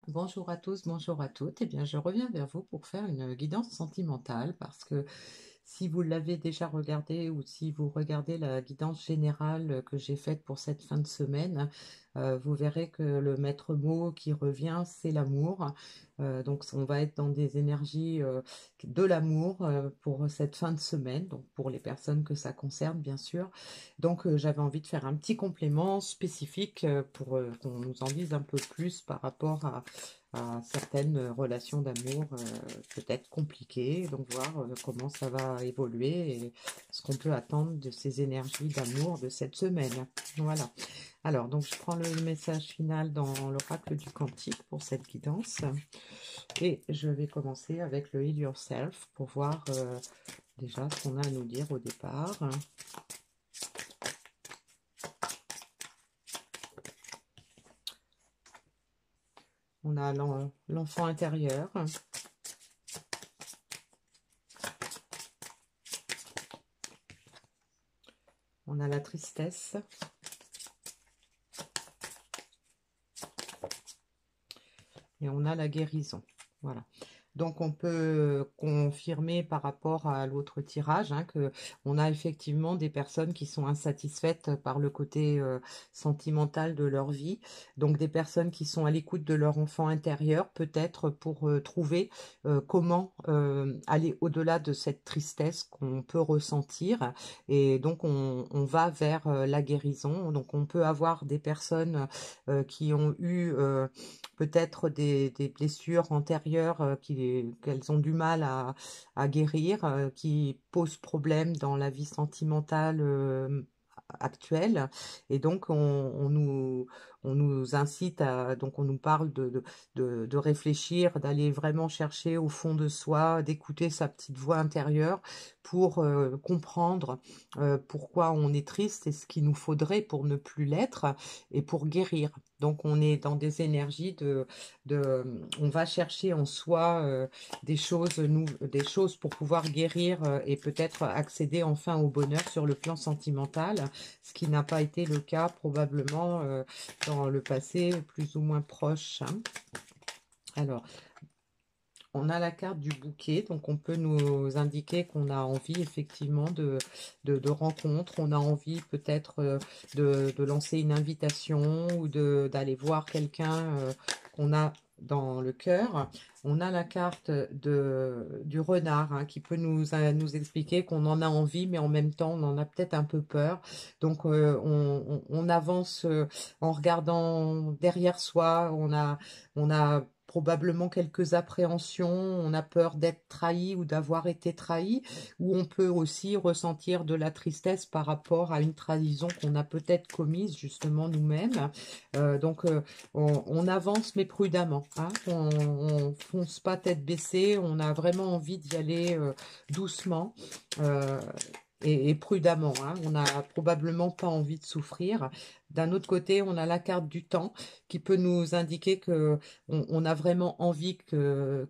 Bonjour à tous, bonjour à toutes. Eh bien, je reviens vers vous pour faire une guidance sentimentale parce que si vous l'avez déjà regardé ou si vous regardez la guidance générale que j'ai faite pour cette fin de semaine, vous verrez que le maître mot qui revient, c'est l'amour. Donc, on va être dans des énergies de l'amour pour cette fin de semaine, donc pour les personnes que ça concerne, bien sûr. Donc, j'avais envie de faire un petit complément spécifique pour qu'on nous en dise un peu plus par rapport à certaines relations d'amour peut-être compliquées, donc voir comment ça va évoluer et ce qu'on peut attendre de ces énergies d'amour de cette semaine. Voilà. Alors, donc je prends le message final dans l'oracle du Cantique pour cette guidance et je vais commencer avec le Heal Yourself pour voir déjà ce qu'on a à nous dire au départ. On a l'enfant intérieur. On a la tristesse. Et on a la guérison. Voilà. Donc on peut confirmer par rapport à l'autre tirage que on a effectivement des personnes qui sont insatisfaites par le côté sentimental de leur vie. Donc des personnes qui sont à l'écoute de leur enfant intérieur, peut-être pour trouver comment aller au-delà de cette tristesse qu'on peut ressentir. Et donc on va vers la guérison. Donc on peut avoir des personnes qui ont eu peut-être des blessures antérieures qu'elles ont du mal à guérir, qui posent problème dans la vie sentimentale actuelle. Et donc, on nous incite à, donc on nous parle de réfléchir, d'aller vraiment chercher au fond de soi, d'écouter sa petite voix intérieure pour comprendre pourquoi on est triste et ce qu'il nous faudrait pour ne plus l'être et pour guérir. Donc on est dans des énergies on va chercher en soi des choses pour pouvoir guérir et peut-être accéder enfin au bonheur sur le plan sentimental, ce qui n'a pas été le cas probablement dans le passé plus ou moins proche. Alors, on a la carte du bouquet, donc on peut nous indiquer qu'on a envie effectivement de rencontres, on a envie peut-être de lancer une invitation ou d'aller voir quelqu'un qu'on a dans le cœur. On a la carte du renard qui peut nous expliquer qu'on en a envie, mais en même temps on en a peut-être un peu peur. Donc on avance en regardant derrière soi, on a probablement quelques appréhensions, on a peur d'être trahi ou d'avoir été trahi, ou on peut aussi ressentir de la tristesse par rapport à une trahison qu'on a peut-être commise justement nous-mêmes. On avance mais prudemment, on fonce pas tête baissée, on a vraiment envie d'y aller doucement. euh, et prudemment, on n'a probablement pas envie de souffrir. D'un autre côté, on a la carte du temps qui peut nous indiquer que on a vraiment envie que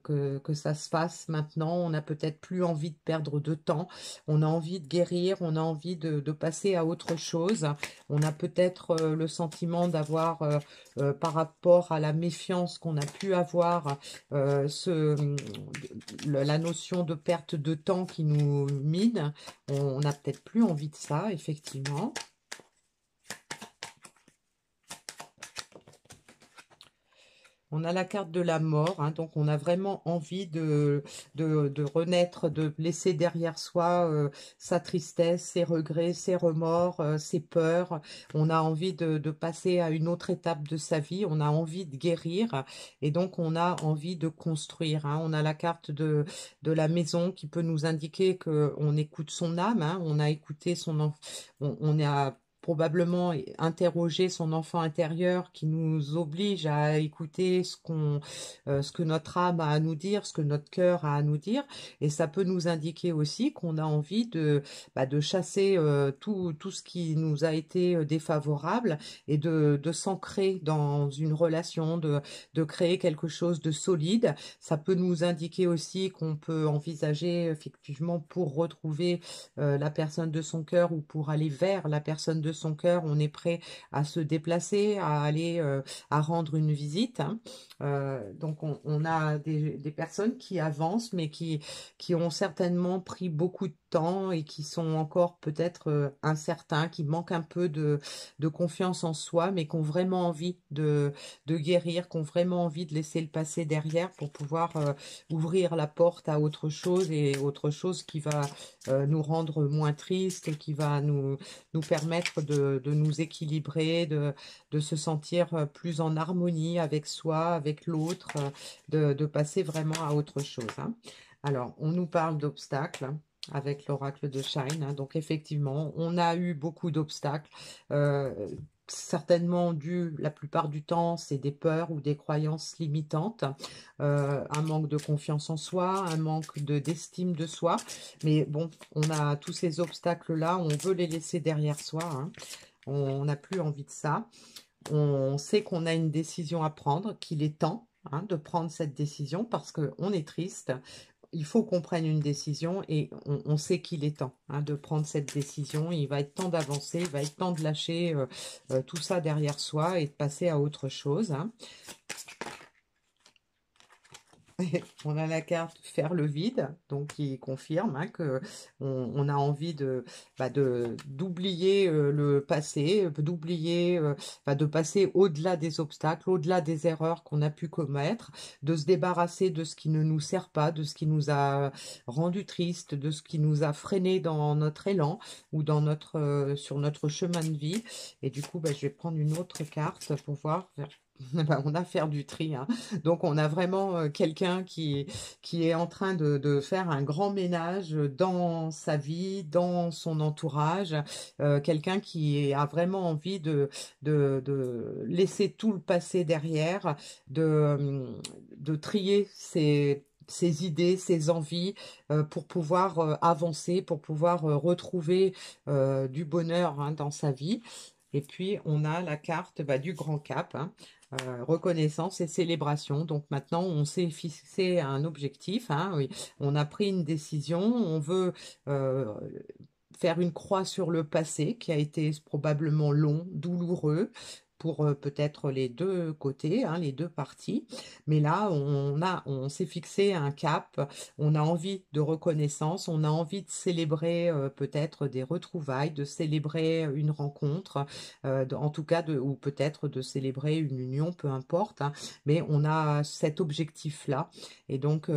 ça se fasse maintenant. On n'a peut-être plus envie de perdre de temps. On a envie de guérir, on a envie de passer à autre chose. On a peut-être le sentiment d'avoir, par rapport à la méfiance qu'on a pu avoir, la notion de perte de temps qui nous mine. On n'a peut-être plus envie de ça, effectivement. On a la carte de la mort, donc on a vraiment envie de renaître, de laisser derrière soi sa tristesse, ses regrets, ses remords, ses peurs. On a envie de passer à une autre étape de sa vie, on a envie de guérir et donc on a envie de construire. On a la carte de la maison qui peut nous indiquer qu'on écoute son âme, on a écouté on a probablement interroger son enfant intérieur qui nous oblige à écouter ce que notre âme a à nous dire, ce que notre cœur a à nous dire. Et ça peut nous indiquer aussi qu'on a envie de chasser tout ce qui nous a été défavorable et de s'ancrer dans une relation, de créer quelque chose de solide. Ça peut nous indiquer aussi qu'on peut envisager effectivement pour retrouver la personne de son cœur ou pour aller vers la personne de son cœur, on est prêt à se déplacer, à aller à rendre une visite, hein. Donc on a des personnes qui avancent, mais qui ont certainement pris beaucoup de temps et qui sont encore peut-être incertains, qui manquent un peu de confiance en soi, mais qui ont vraiment envie de guérir, qui ont vraiment envie de laisser le passé derrière pour pouvoir ouvrir la porte à autre chose, et autre chose qui va nous rendre moins tristes, qui va nous permettre de nous équilibrer, de se sentir plus en harmonie avec soi, avec l'autre, de passer vraiment à autre chose, hein. Alors, on nous parle d'obstacles avec l'oracle de Shine, hein. Donc, effectivement, on a eu beaucoup d'obstacles. Certainement dû, la plupart du temps, c'est des peurs ou des croyances limitantes, un manque de confiance en soi, un manque d'estime de soi. Mais bon, on a tous ces obstacles-là, on veut les laisser derrière soi, hein. On n'a plus envie de ça. On sait qu'on a une décision à prendre, qu'il est temps, hein, de prendre cette décision parce qu'on est triste. Il faut qu'on prenne une décision et on sait qu'il est temps, hein, de prendre cette décision. Il va être temps d'avancer, il va être temps de lâcher tout ça derrière soi et de passer à autre chose, hein. On a la carte faire le vide, donc qui confirme, hein, que on a envie d'oublier le passé, d'oublier, de passer au-delà des obstacles, au-delà des erreurs qu'on a pu commettre, de se débarrasser de ce qui ne nous sert pas, de ce qui nous a rendu triste, de ce qui nous a freiné dans notre élan ou dans sur notre chemin de vie. Et du coup, je vais prendre une autre carte pour voir. On a à faire du tri, hein. Donc on a vraiment quelqu'un qui est en train de faire un grand ménage dans sa vie, dans son entourage, quelqu'un qui a vraiment envie de laisser tout le passé derrière, de trier ses idées, ses envies, pour pouvoir avancer, pour pouvoir retrouver du bonheur, hein, dans sa vie. Et puis, on a la carte du grand cap, hein, reconnaissance et célébration. Donc maintenant, on s'est fixé un objectif, hein, oui. On a pris une décision, on veut faire une croix sur le passé qui a été probablement long, douloureux, pour peut-être les deux côtés, hein, les deux parties. Mais là, on s'est fixé un cap, on a envie de reconnaissance, on a envie de célébrer peut-être des retrouvailles, de célébrer une rencontre, en tout cas, ou peut-être de célébrer une union, peu importe, hein. Mais on a cet objectif-là. Et donc,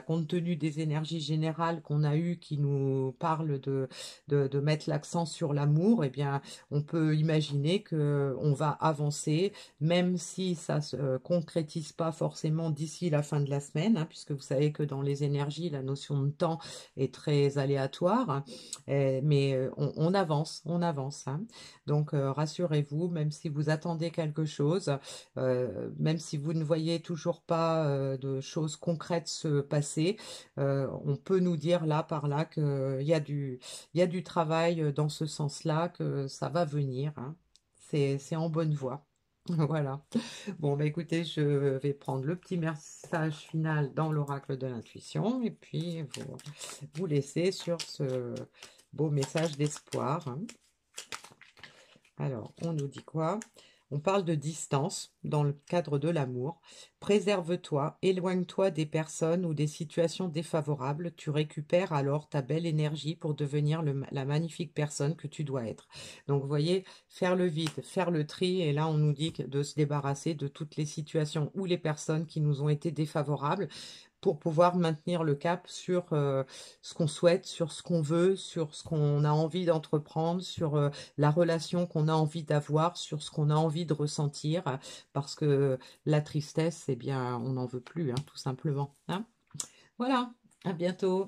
compte tenu des énergies générales qu'on a eues qui nous parlent de mettre l'accent sur l'amour, eh bien, on peut imaginer que on va avancer, même si ça se concrétise pas forcément d'ici la fin de la semaine, hein, puisque vous savez que dans les énergies, la notion de temps est très aléatoire, hein. Mais on avance, hein. Donc, rassurez-vous, même si vous attendez quelque chose, même si vous ne voyez toujours pas de choses concrètes se passer, on peut nous dire là, par là, qu'il y a du travail dans ce sens-là, que ça va venir, hein. C'est en bonne voie. Voilà. Bon, écoutez, je vais prendre le petit message final dans l'oracle de l'intuition et puis vous laisser sur ce beau message d'espoir, hein. Alors, on nous dit quoi? On parle de distance dans le cadre de l'amour. Préserve-toi, éloigne-toi des personnes ou des situations défavorables. Tu récupères alors ta belle énergie pour devenir la magnifique personne que tu dois être. Donc, vous voyez, faire le vide, faire le tri. Et là, on nous dit de se débarrasser de toutes les situations ou les personnes qui nous ont été défavorables, pour pouvoir maintenir le cap sur ce qu'on souhaite, sur ce qu'on veut, sur ce qu'on a envie d'entreprendre, sur la relation qu'on a envie d'avoir, sur ce qu'on a envie de ressentir, parce que la tristesse, eh bien, on n'en veut plus, hein, tout simplement, hein. Voilà, à bientôt.